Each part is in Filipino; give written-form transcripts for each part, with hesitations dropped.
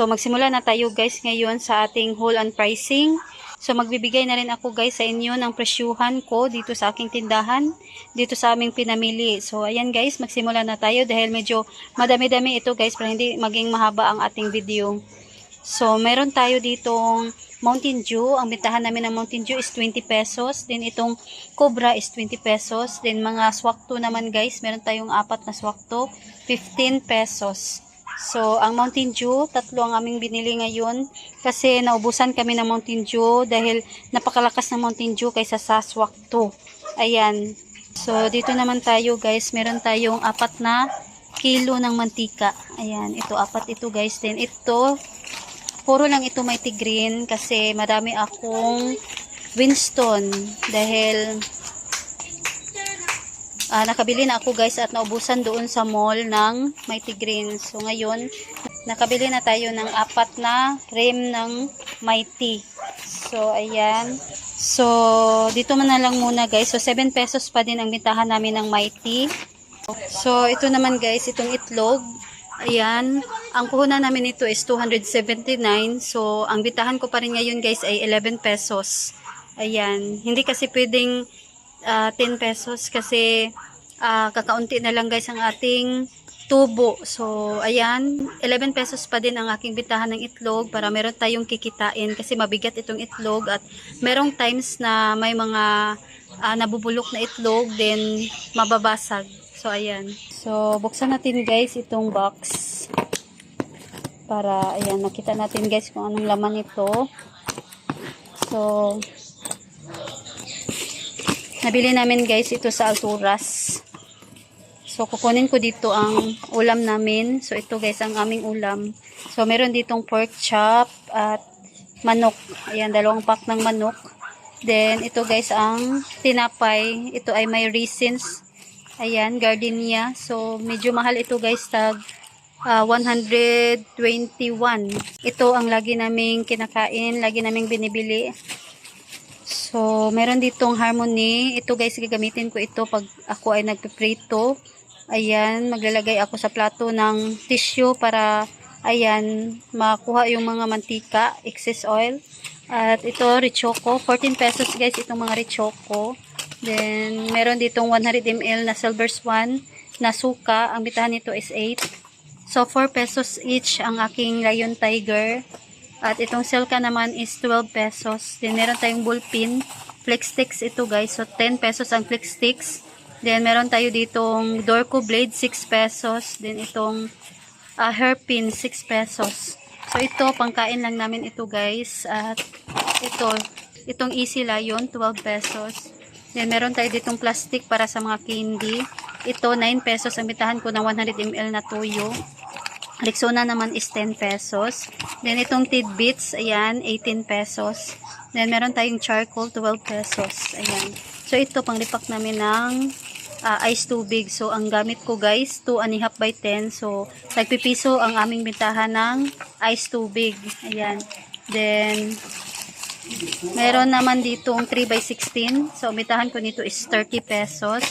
So magsimula na tayo guys ngayon sa ating haul and pricing. So magbibigay na rin ako guys sa inyo ng presyuhan ko dito sa aking tindahan, dito sa aming pinamili. So ayan guys, magsimula na tayo dahil medyo madami-dami ito guys para hindi maging mahaba ang ating video. So meron tayo ditong Mountain Dew. Ang bintahan namin ng Mountain Dew is 20 pesos. Then itong Cobra is 20 pesos. Then mga swakto naman guys, meron tayong 4 na swakto, 15 pesos. So ang Mountain Dew, 3 ang aming binili ngayon kasi naubusan kami ng Mountain Dew dahil napakalakas ng Mountain Dew kaysa sa swakto. Ayan. So dito naman tayo guys, meron tayong 4 na kilo ng mantika. Ayan, ito 4 ito guys. Then ito puro lang ito mighty green kasi madami akong Winston dahil nakabili na ako guys at naubusan doon sa mall ng mighty green. So ngayon nakabili na tayo ng 4 na rim ng mighty. So ayan. So dito man na lang muna guys. So 7 pesos pa din ang bintahan namin ng mighty. So ito naman guys, itong itlog. Ayan, ang puhunan namin ito is 279. So, ang bitahan ko pa rin ngayon guys ay 11 pesos. Ayan, hindi kasi pwedeng 10 pesos kasi kakaunti na lang guys ang ating tubo. So, ayan, 11 pesos pa din ang aking bitahan ng itlog para meron tayong kikitain kasi mabigat itong itlog at merong times na may mga nabubulok na itlog then mababasag. So, ayan. So, buksan natin guys itong box. Para, ayan, nakita natin guys kung anong laman ito. So, nabili namin guys ito sa Alturas. So, kukunin ko dito ang ulam namin. So, ito guys ang aming ulam. So, meron ditong pork chop at manok. Ayan, 2 pack ng manok. Then, ito guys ang tinapay. Ito ay may raisins. Ayan, gardenia. So, medyo mahal ito guys, tag 121. Ito ang lagi naming kinakain, lagi naming binibili. So, meron ditong Harmony. Ito guys, gagamitin ko ito pag ako ay nagpiprito. Ayan, maglalagay ako sa plato ng tissue para, ayan, makuha yung mga mantika, excess oil. At ito, Richoco. 14 pesos guys, itong mga Richoco. Then, meron ditong 100 ml na Silver Swan na suka. Ang bitahan nito is 8. So, 4 pesos each ang aking Lion Tiger. At itong Silka naman is 12 pesos. Then, meron tayong Bullpin. Flex Sticks ito guys. So, 10 pesos ang Flex Sticks. Then, meron tayo ditong Dorco Blade, 6 pesos. Then, itong Hairpin, 6 pesos. So, ito, pangkain lang namin ito guys. At itong Easy Lion, 12 pesos. Then, meron tayo ditong plastic para sa mga candy. Ito, 9 pesos. Ang bitahan ko ng 100 ml na toyo. Rexona naman is 10 pesos. Then, itong tidbits, ayan, 18 pesos. Then, meron tayong charcoal, 12 pesos. Ayan. So, ito, panglipak namin ng ice tubig. So, ang gamit ko, guys, 2.5 by 10. So, nagpipiso ang aming bintahan ng ice tubig. Ayan. Then, meron naman ditong 3 by 16. So, umitahan ko nito is 30 pesos.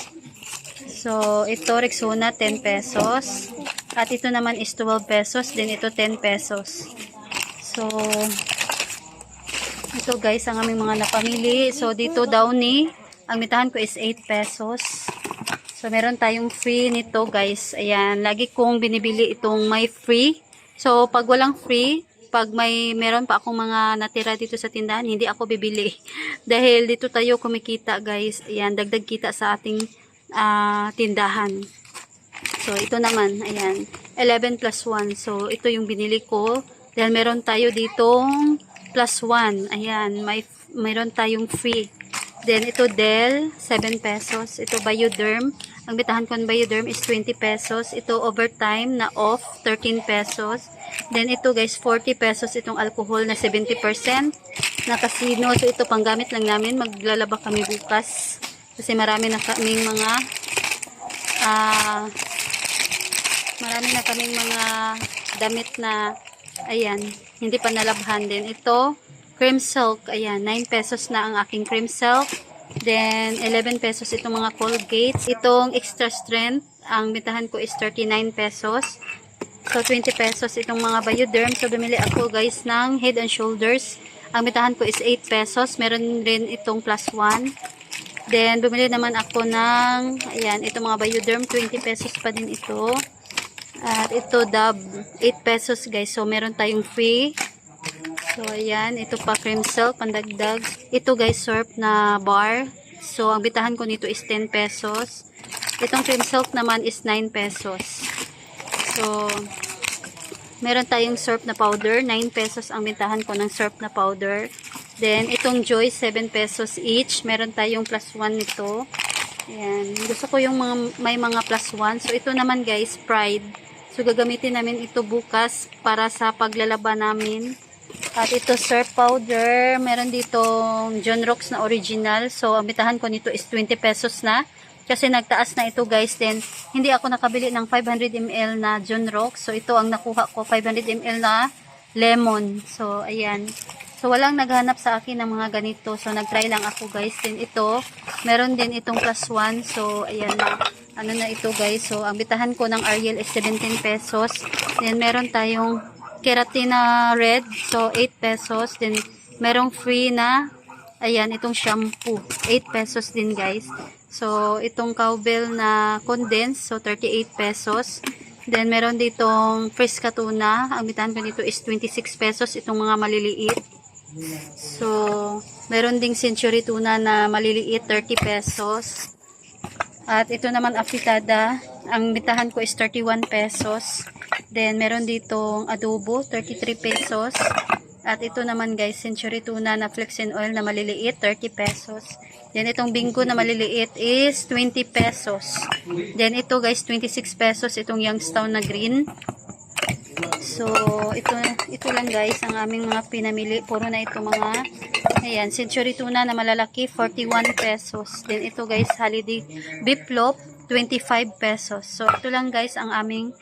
So, ito Rexona 10 pesos. At ito naman is 12 pesos. Then, ito 10 pesos. So, ito guys, ang aming mga napamili. So, dito Downy. Ang umitahan ko is 8 pesos. So, meron tayong free nito guys. Ayan, lagi kong binibili itong may free. So, pag walang free, pag meron pa akong mga natira dito sa tindahan, hindi ako bibili. Dahil dito tayo kumikita guys. Ayan, dagdag kita sa ating tindahan. So, ito naman, ayan, 11 plus 1. So, ito yung binili ko. Dahil meron tayo ditong plus 1. Ayan, mayroon tayong free. Then, ito Del, 7 pesos. Ito Bioderm. Ang bitahan ko ng Bioderm is 20 pesos. Ito Overtime na off, 13 pesos. Then, ito guys, 40 pesos itong alcohol na 70% na casino. So, ito panggamit lang namin. Maglalaba kami bukas. Kasi marami na kaming mga damit na, ayan, hindi pa nalabhan din. Ito, cream silk. Ayan, 9 pesos na ang aking cream silk. Then, 11 pesos itong mga Colgates. Itong extra strength, ang bitahan ko is 39 pesos. So, 20 pesos itong mga Bioderm. So, bumili ako guys ng Head and Shoulders. Ang bentahan ko is 8 pesos. Meron rin itong plus 1. Then, bumili naman ako ng, ayan, itong mga Bioderm. 20 pesos pa din ito. At ito, Dove, 8 pesos guys. So, meron tayong free. So, ayan. Ito pa, cream silk, pandagdag. Ito guys, surf na bar. So, ang bitahan ko nito is 10 pesos. Itong cream silk naman is 9 pesos. So, meron tayong surf na powder. 9 pesos ang bentahan ko ng surf na powder. Then, itong Joy, 7 pesos each. Meron tayong plus 1 nito. Ayan. Gusto ko yung may mga plus 1. So, ito naman guys, Pride. So, gagamitin namin ito bukas para sa paglalaba namin. At ito, surf powder. Meron ditong John Rocks na original. So, ang bitahan ko nito is 20 pesos na. Kasi nagtaas na ito guys. Then, hindi ako nakabili ng 500 ml na John Rocks. So, ito ang nakuha ko. 500 ml na lemon. So, ayan. So, walang naghanap sa akin ng mga ganito. So, nagtry lang ako guys. Then, ito, meron din itong plus 1. So, ayan na. Ano na ito guys. So, ang bitahan ko ng Ariel is 17 pesos. Then, meron tayong Keratina Red. So, 8 pesos. Then, merong free na, ayan, itong shampoo. 8 pesos din guys. So, itong cowbell na condense. So, 38 pesos. Then, meron ditong Fresca tuna. Ang bitahan ko dito is 26 pesos. Itong mga maliliit. So, meron ding Century tuna na maliliit. 30 pesos. At ito naman afitada. Ang bitahan ko is 31 pesos. Then, meron ditong adobo. 33 pesos. At ito naman guys, Century tuna na flaxen oil na maliliit, 30 pesos. Then itong Bingo na maliliit is 20 pesos. Then ito guys, 26 pesos itong Youngstown na green. So, ito lang guys ang aming mga pinamili. Puro na ito mga, ayan, Century tuna na malalaki, 41 pesos. Then ito guys, holiday beef loaf, 25 pesos. So, ito lang guys ang aming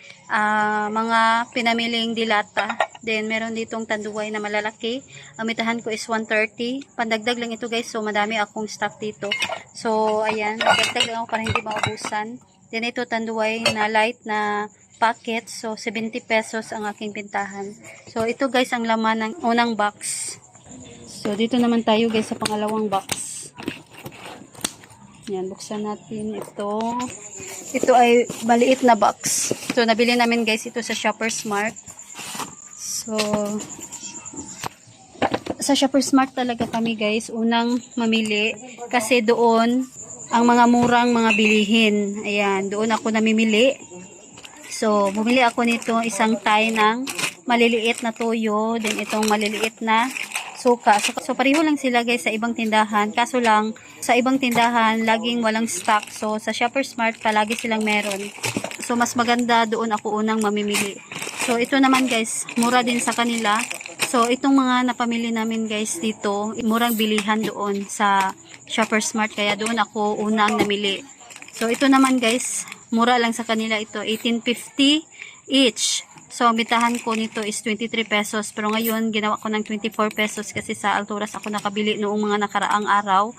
mga pinamiling dilata. Then, meron ditong tanduay na malalaki. Ang bitahan ko is 130. Pandagdag lang ito guys. So, madami akong stock dito. So, ayan. Dagdag lang ako para hindi maubusan. Then, ito tanduay na light na packet. So, 70 pesos ang aking pintahan. So, ito guys ang laman ng unang box. So, dito naman tayo guys sa pangalawang box. Yan, buksan natin ito. Ito ay maliit na box. So, nabili namin guys ito sa Shoppers Mart. So, sa Shoppers Mart talaga kami guys, unang mamili. Kasi doon, ang mga murang mga bilihin. Ayan, doon ako namimili. So, bumili ako nito isang tie ng maliliit na toyo. Then, itong maliliit na suka. So, pareho lang sila guys sa ibang tindahan. Kaso lang, sa ibang tindahan, laging walang stock. So, sa Shoppers Mart, palagi silang meron. So, mas maganda doon ako unang mamimili. So, ito naman guys, mura din sa kanila. So, itong mga napamili namin guys dito, murang bilihan doon sa Shoppers Mart. Kaya doon ako unang namili. So, ito naman guys, mura lang sa kanila ito. 18.50 each. So, ang bitahan ko nito is 23 pesos. Pero ngayon, ginawa ko ng 24 pesos kasi sa Alturas ako nakabili noong mga nakaraang araw.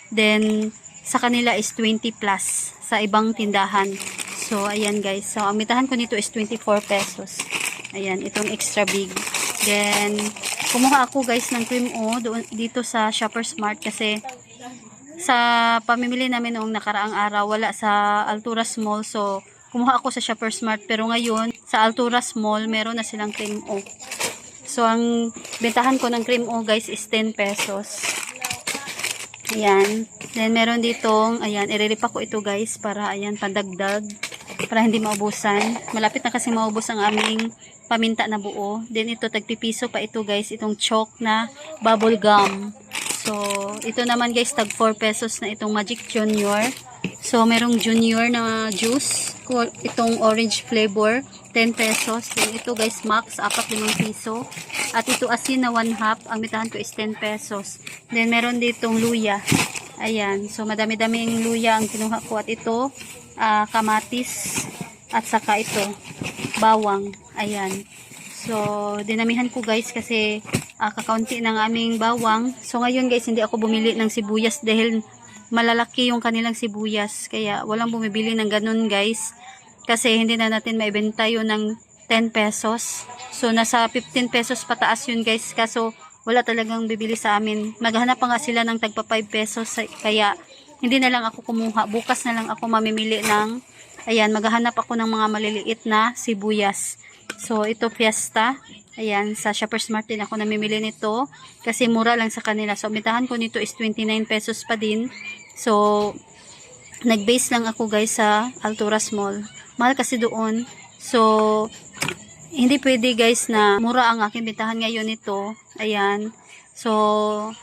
Then, sa kanila is 20 plus sa ibang tindahan. So, ayan guys. So, ang bitahan ko nito is 24 pesos. Ayan, itong extra big. Then, kumuha ako guys ng cream o dito sa Shoppers Mart kasi sa pamimili namin noong nakaraang araw, wala sa Alturas Mall. So, kumuha ako sa Shoppers Mart. Pero ngayon, sa Alturas Mall, meron na silang cream o. So, ang bentahan ko ng cream o guys is 10 pesos. Ayan. Then, meron ditong, ayan, iriripa ko ito guys para, ayan, pandagdag. Para hindi maubusan. Malapit na kasi maubos ang aming paminta na buo. Then, ito, tagpipiso pa ito guys. Itong chalk na bubble gum. So, ito naman guys, tag 4 pesos na itong Magic Junior. So, merong Junior na juice. Itong orange flavor, 10 pesos. Then, ito guys, Max, 4-5 piso. At ito asin na 1/2. Ang bitahan ko is 10 pesos. Then, meron ditong luya. Ayan. So, madami-daming luya ang kinuha ko. At ito, kamatis. At saka ito, bawang. Ayan. So, dinamihan ko guys kasi kakaunti ng aming bawang. So, ngayon guys, hindi ako bumili ng sibuyas dahil malalaki yung kanilang sibuyas. Kaya, walang bumibili ng ganun guys. Kasi, hindi na natin maibenta yun ng 10 pesos. So, nasa 15 pesos pataas yun guys. Kaso, wala talagang bibili sa amin. Maghanap pa nga sila ng tagpa 5 pesos. Kaya, hindi na lang ako kumuha. Bukas na lang ako mamimili ng, ayan, maghahanap ako ng mga maliliit na sibuyas. So, ito Fiesta. Ayan, sa Shoppers Mart din ako namimili nito. Kasi mura lang sa kanila. So, bentahan ko nito is 29 pesos pa din. So, nag-base lang ako guys sa Alturas Mall. Mahal kasi doon. So, hindi pwede guys na mura ang aking bentahan ngayon nito. Ayan. So,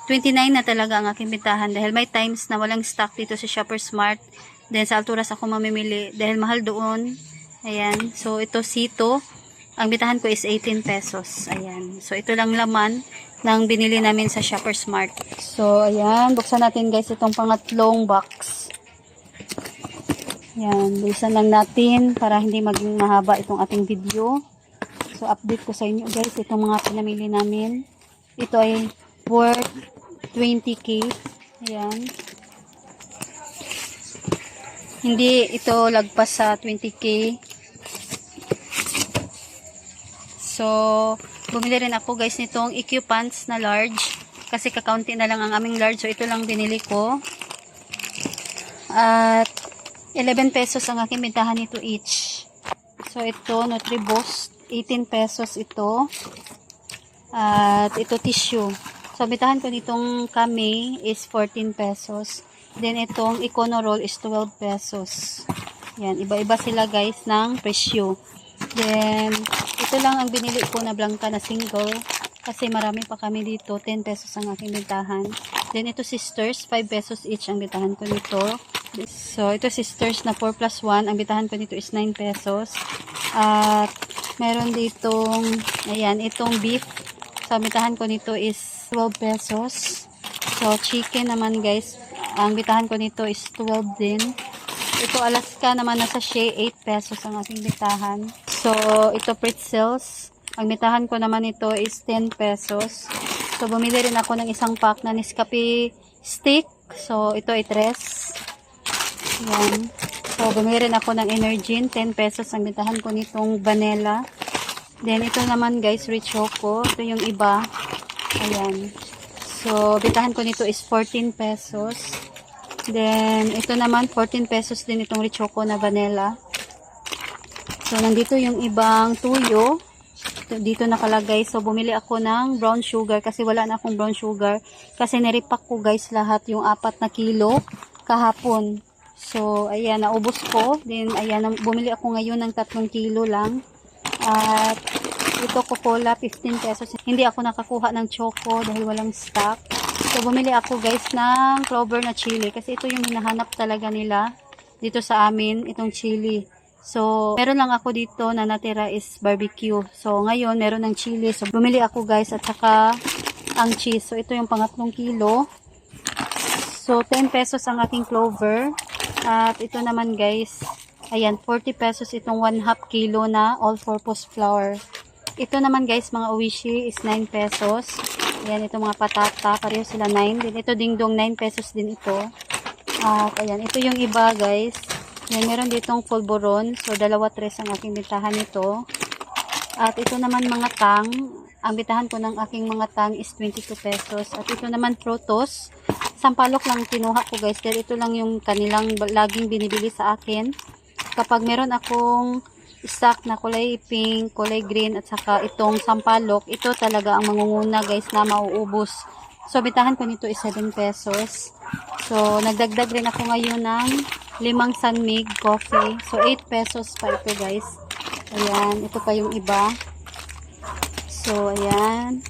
29 na talaga ang aking bentahan dahil may times na walang stock dito sa Shoppers Mart. Then sa Alturas ako mamimili dahil mahal doon. Ayan. So, ito sito. Ang bentahan ko is 18 pesos. Ayan. So, ito lang laman ng binili namin sa Shoppers Mart. So, ayan. Buksan natin guys itong pangatlong box. Yan, bilisan lang natin para hindi maging mahaba itong ating video. So, update ko sa inyo guys, itong mga pinamili namin. Ito ay worth 20k. Ayan. Hindi ito lagpas sa 20k. So, bumili rin ako guys nitong EQ pants na large. Kasi kakaunti na lang ang aming large. So, ito lang binili ko. At 11 pesos ang aking bentahan nito each. So, ito, Nutriboost. 18 pesos ito. At ito, tissue. So, bentahan ko nitong Kami is 14 pesos. Then, itong Econorol is 12 pesos. Yan, iba-iba sila guys ng presyo. Then, ito lang ang binili ko na Blanca na single. Kasi marami pa kami dito. 10 pesos ang aking bentahan. Then, ito Sisters. 5 pesos each ang bentahan ko nito. So, ito Sisters na 4 plus 1. Ang bitahan ko dito is 9 pesos. At, meron ditong, ayan, itong beef. So, ang bitahan ko nito is 12 pesos. So, chicken naman guys. Ang bitahan ko nito is 12 din. Ito Alaska naman na sachet, 8 pesos ang aking bitahan. So, ito pretzels. Ang bitahan ko naman ito is 10 pesos. So, bumili rin ako ng isang pack na Nescafe stick. So, ito ay 3. Yan. So, bumili rin ako ng Energin. 10 pesos ang bentahan ko nitong vanilla. Then, ito naman guys, Richoco. Ito yung iba. Ayan. So, bentahan ko nito is 14 pesos. Then, ito naman, 14 pesos din itong Richoco na vanilla. So, nandito yung ibang tuyo. Dito nakalagay. So, bumili ako ng brown sugar kasi wala na akong brown sugar. Kasi niripak ko guys lahat yung 4 na kilo kahapon. So, ayan, naubos ko. Then, ayan, bumili ako ngayon ng 3 kilo lang. At, ito Coca-Cola, 15 pesos. Hindi ako nakakuha ng choco dahil walang stock. So, bumili ako guys ng clover na chili. Kasi ito yung hinahanap talaga nila dito sa amin, itong chili. So, meron lang ako dito na natira is barbecue. So, ngayon, meron ng chili. So, bumili ako guys at saka ang cheese. So, ito yung pangatlong kilo. So, 10 pesos ang aking clover. At ito naman guys, ayan, 40 pesos itong 1/2 kilo na all-purpose flour. Ito naman guys, mga Oishi is 9 pesos. Ayan, ito mga patata, pareho sila 9. Then ito dingdong, 9 pesos din ito. At ayan, ito yung iba guys. Ayan, meron ditong pulburon. So, 2-3 ang aking bentahan nito. At ito naman mga tang. Ang bentahan ko ng aking mga tang is 22 pesos. At ito naman frutos. Sampalok lang kinuha ko guys. Dahil ito lang yung kanilang laging binibili sa akin. Kapag meron akong stock na kulay pink, kulay green, at saka itong sampalok, ito talaga ang mangunguna guys na mauubos. So, bitahan ko nito is 7 pesos. So, nagdagdag rin ako ngayon ng 5 Sunmig coffee. So, 8 pesos pa ito guys. Ayan, ito pa yung iba. So, ayan.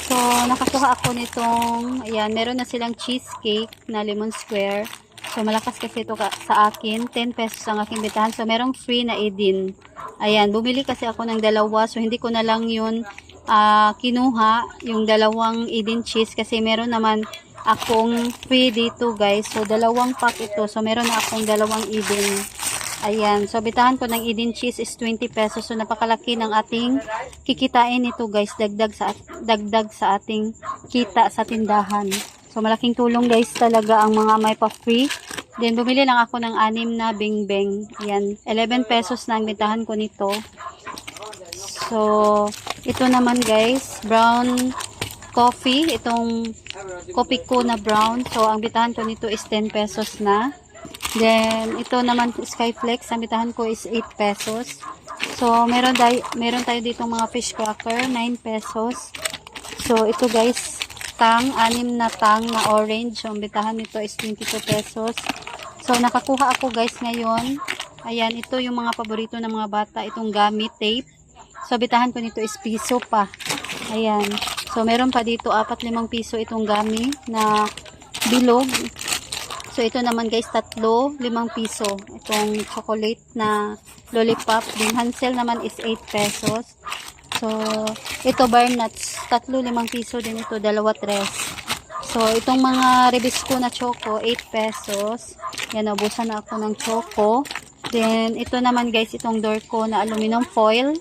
So, nakakuha ako nitong, ayan, meron na silang cheesecake na lemon square. So, malakas kasi ito sa akin. 10 pesos ang aking bitahan. So, merong free na Edin. Ayan, bumili kasi ako ng dalawa. So, hindi ko na lang yun kinuha, yung dalawang Edin cheese. Kasi meron naman akong free dito guys. So, 2 pack ito. So, meron na akong 2 Edin. Ayan. So, bitahan ko ng Edin cheese is 20 pesos. So, napakalaki ng ating kikitain nito guys. Dagdag sa ating kita sa tindahan. So, malaking tulong guys talaga ang mga may pa-free. Then, bumili lang ako ng 6 na bing-beng. Ayan. 11 pesos na ang bentahan ko nito. So, ito naman guys, brown coffee. Itong coffee ko na brown. So, ang bitahan ko nito is 10 pesos na. Then, ito naman Skyflex. Ang bitahan ko is 8 pesos. So, meron tayo dito mga fish cracker, 9 pesos. So, ito guys, tang, 6 na tang na orange. So, ang bitahan nito is 22 pesos. So, nakakuha ako guys ngayon. Ayan, ito yung mga paborito ng mga bata. Itong gummy tape. So, bitahan ko nito is piso pa. Ayan. So, meron pa dito 4-5 piso itong gummy na bilog. So, ito naman guys, 3-5 piso. Itong chocolate na lollipop. Yung Hansel naman is 8 pesos. So, ito bar nuts. 3-5 piso din ito. 2-3. So, itong mga Rebisco na choco, 8 pesos. Yan, nabusan na ako ng choco. Then, ito naman guys, itong Dorco na aluminum foil.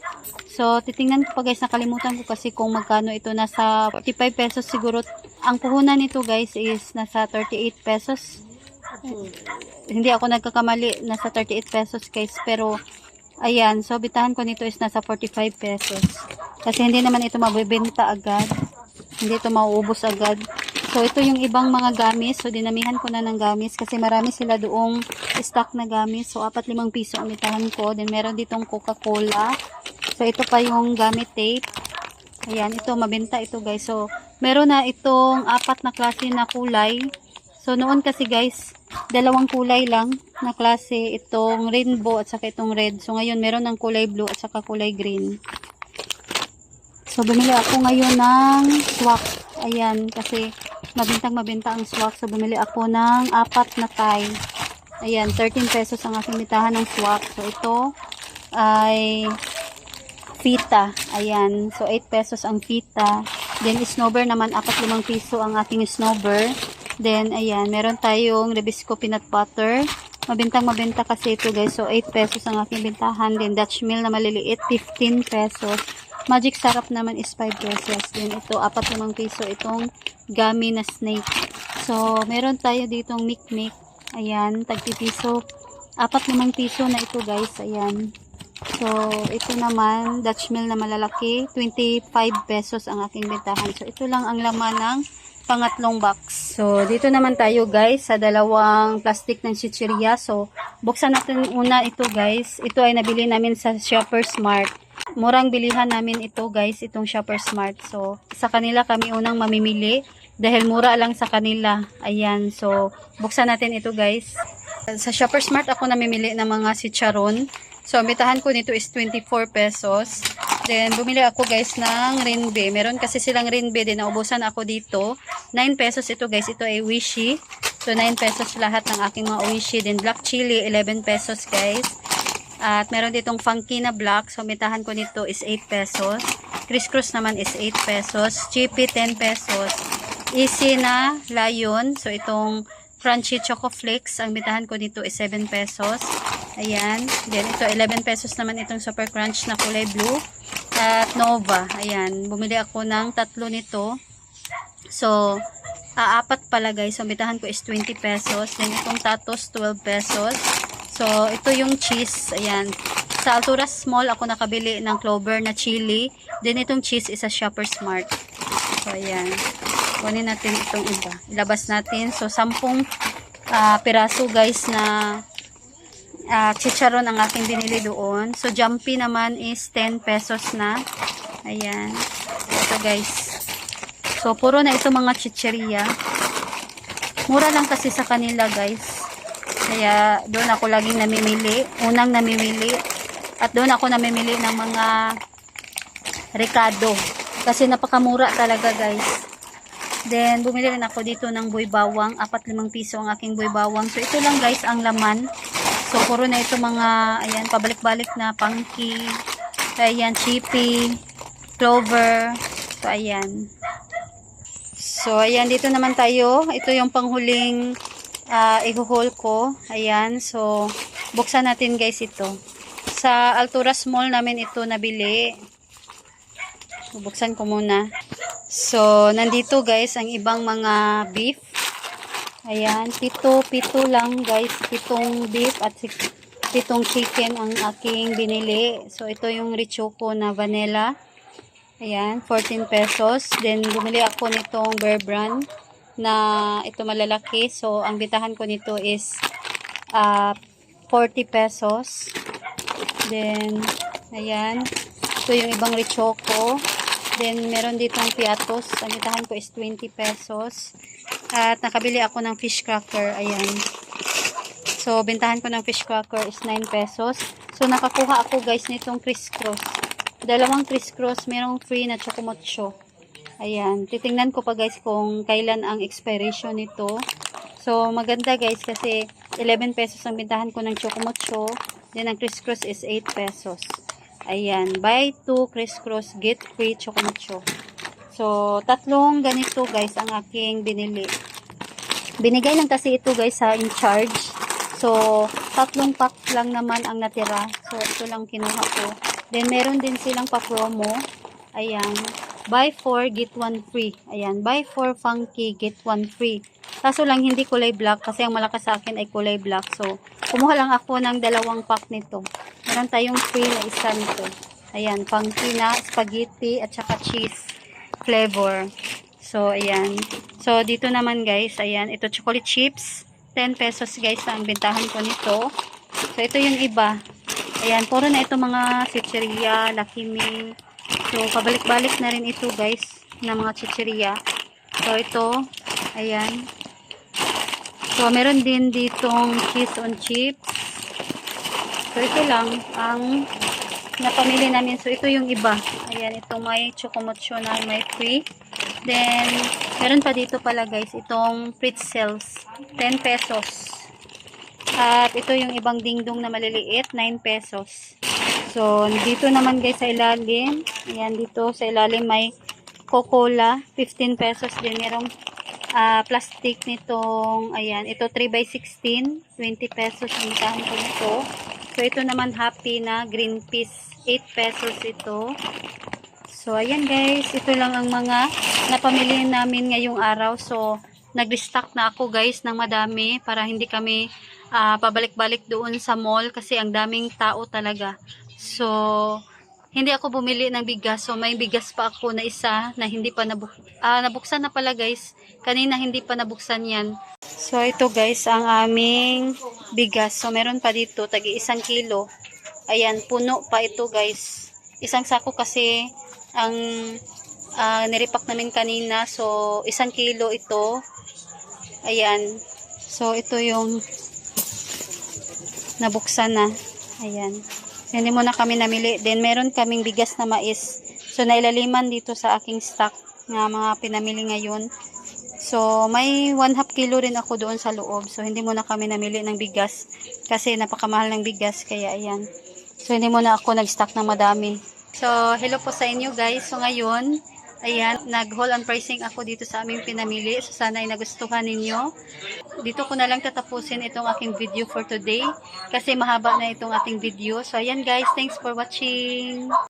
So, titingnan ko pa guys, nakalimutan ko kasi kung magkano ito. Nasa 45 pesos siguro. Ang puhunan nito guys is nasa 38 pesos. Hindi ako nagkakamali, nasa 38 pesos guys. Pero, ayan, so bitahan ko nito is nasa 45 pesos. Kasi hindi naman ito mabibenta agad. Hindi ito mauubos agad. So, ito yung ibang mga gamis. So, dinamihan ko na ng gamis kasi marami sila doong stock na gamis. So, 4-5 piso ang bitahan ko. Then, meron ditong Coca-Cola. So, ito pa yung gummy tape. Ayan, ito, mabenta ito guys. So, meron na itong 4 na klase na kulay. So, noon kasi guys, 2 kulay lang na klase. Itong rainbow at saka itong red. So, ngayon, meron ng kulay blue at saka kulay green. So, bumili ako ngayon ng swak. Ayan, kasi mabintang-mabenta ang swak. So, bumili ako ng 4 na tie. Ayan, 13 pesos ang aking bitahan ng swak. So, ito ay fita. Ayan. So, 8 pesos ang fita. Then, snowber naman, 4-5 piso ang ating snowber. Then, ayan, meron tayong Rebisco peanut butter. Mabintang-mabenta kasi ito guys. So, 8 pesos ang aking bintahan. Then, Dutch mill na maliliit, 15 pesos. Magic sarap naman is 5 pesos. Then, ito, 4-5 piso itong gummy na snake. So, meron tayo ditong mikmik. Ayan, tagpipiso. 4-5 piso na ito guys. Ayan. So, ito naman, Dutch mill na malalaki, 25 pesos ang aking bentahan. So, ito lang ang laman ng pangatlong box. So, dito naman tayo guys sa dalawang plastic ng chichirya. So, buksan natin una ito guys. Ito ay nabili namin sa Shoppers Mart. Murang bilihan namin ito guys, itong Shoppers Mart. So, sa kanila kami unang mamimili dahil mura lang sa kanila. Ayan, so, buksan natin ito guys. Sa Shoppers Mart ako namimili ng mga chicharon. So, ang bitahan ko nito is 24 pesos. Then, bumili ako guys ng rinbe. Meron kasi silang rinbe din. Naubusan ako dito. 9 pesos ito guys. Ito ay Wishi. So, 9 pesos lahat ng aking mga Wishi. Then, black chili, 11 pesos guys. At meron ditong funky na black. So, ang bitahan ko nito is 8 pesos. Criss Cross naman is 8 pesos. Chippy, 10 pesos. Easy na Lion. So, itong crunchy choco flakes. Ang bitahan ko dito is 7 pesos. Ayan. Then, ito, 11 pesos naman itong super crunch na kulay blue. At Nova. Ayan. Bumili ako ng 3 nito. So, 4 pala guys. So, bitahan ko is 20 pesos. Then, itong Tatos, 12 pesos. So, ito yung cheese. Ayan. Sa Altura Small, ako nakabili ng Clover na chili. Then, itong cheese is sa Shoppers Mart. So, ayan. Kunin natin itong iba. Ilabas natin. So, 10 piraso guys na chicharon ang aking binili doon. So, Jumpy naman is 10 pesos na. Ayan. Ito guys. So, puro na ito mga chicheria. Mura lang kasi sa kanila guys. Kaya, doon ako laging namimili. Unang namimili. At doon ako namimili ng mga Ricardo. Kasi napakamura talaga guys. Then, bumili rin ako dito ng buy bawang. 4-5 piso ang aking buy bawang. So, ito lang guys ang laman. So, puro na ito mga, ayan, pabalik-balik na punky. Ayan, chippy, clover. So, ayan. So, ayan, dito naman tayo. Ito yung panghuling i-haul ko. Ayan, so, buksan natin guys ito. Sa Altura Mall namin ito nabili. Buksan ko muna. So, nandito guys ang ibang mga beef. Ayan, pito lang guys, 7 beef at pitong chicken ang aking binili. So, ito yung Richoco na vanilla. Ayan, 14 pesos. Then, bumili ako nitong Bear Brand na ito malalaki. So, ang bitahan ko nito is 40 pesos. Then, ayan. Ito yung ibang Richoco. Then, meron ditong Piatos. Ang bitahan ko is 20 pesos. At nakabili ako ng fish cracker. Ayan. So, bentahan ko ng fish cracker is 9 pesos. So, nakakuha ako guys nitong crisscross. Dalawang crisscross, merong free na chocomocho. Ayan. Titingnan ko pa guys kung kailan ang expiration nito. So, maganda guys kasi 11 pesos ang bentahan ko ng chocomocho. Then, ang crisscross is 8 pesos. Ayan. Buy 2 crisscross, get free chocomocho. So, tatlong ganito guys ang aking binili. Binigay lang kasi ito guys sa in charge. So, tatlong pack lang naman ang natira. So, ito lang kinuha ko. Then, meron din silang pa-promo. Ayan. Buy 4, get 1 free. Ayan. Buy 4 funky, get 1 free. Kaso lang, hindi kulay black. Kasi ang malakas sa akin ay kulay black. So, kumuha lang ako ng dalawang pack nito. Meron tayong free na isa nito. Ayan. Funky na spaghetti at saka cheese flavor. So, ayan. So, dito naman guys. Ayan. Ito chocolate chips. 10 pesos guys ang bentahan ko nito. So, ito yung iba. Ayan, puro na ito mga chicheria, Lucky Me. So, pabalik-balik na rin ito guys, na mga chicheria. So, ito, ayan. So, meron din ditong cheese on chips. So, ito lang ang napamili namin. So, ito yung iba. Ayan, itong may chocomocho na may free. Then, meron pa dito pala guys, itong pretzels. 10 pesos. At ito yung ibang dingdong na maliliit, 9 pesos. So, dito naman guys sa ilalim. Ayan, dito sa ilalim may Coca-Cola, 15 pesos din. Merong plastic nitong, ayan, ito 3x16, 20 pesos ang bitahan ko nito. So, ito naman Happy na green peas, 8 pesos ito. So, ayan guys, ito lang ang mga napamili namin ngayong araw. So, nag-restock na ako guys ng madami para hindi kami pabalik-balik doon sa mall kasi ang daming tao talaga. So, hindi ako bumili ng bigas. So, may bigas pa ako na isa na hindi pa nabuksan na pala guys. Kanina hindi pa nabuksan yan. So, ito guys ang aming bigas. So, meron pa dito, tagi 1 kilo. Ayan, puno pa ito guys. Isang sako kasi ang niripak namin kanina. So, 1 kilo ito. Ayan. So, ito yung nabuksan na. Ayan. Hindi mo na kami namili. Then, meron kaming bigas na mais. So, nailaliman dito sa aking stock na mga pinamili ngayon. So, may 1/2 kilo rin ako doon sa loob. So, hindi mo na kami namili ng bigas. Kasi napakamahal ng bigas. Kaya, ayan. So, hindi mo na ako nag-stock ng madami. So, hello po sa inyo guys. So, ngayon, ayan, nag-haul and pricing ako dito sa aming pinamili. So, sana ay nagustuhan ninyo. Dito ko na lang tatapusin itong aking video for today. Kasi mahaba na itong ating video. So, ayan guys, thanks for watching.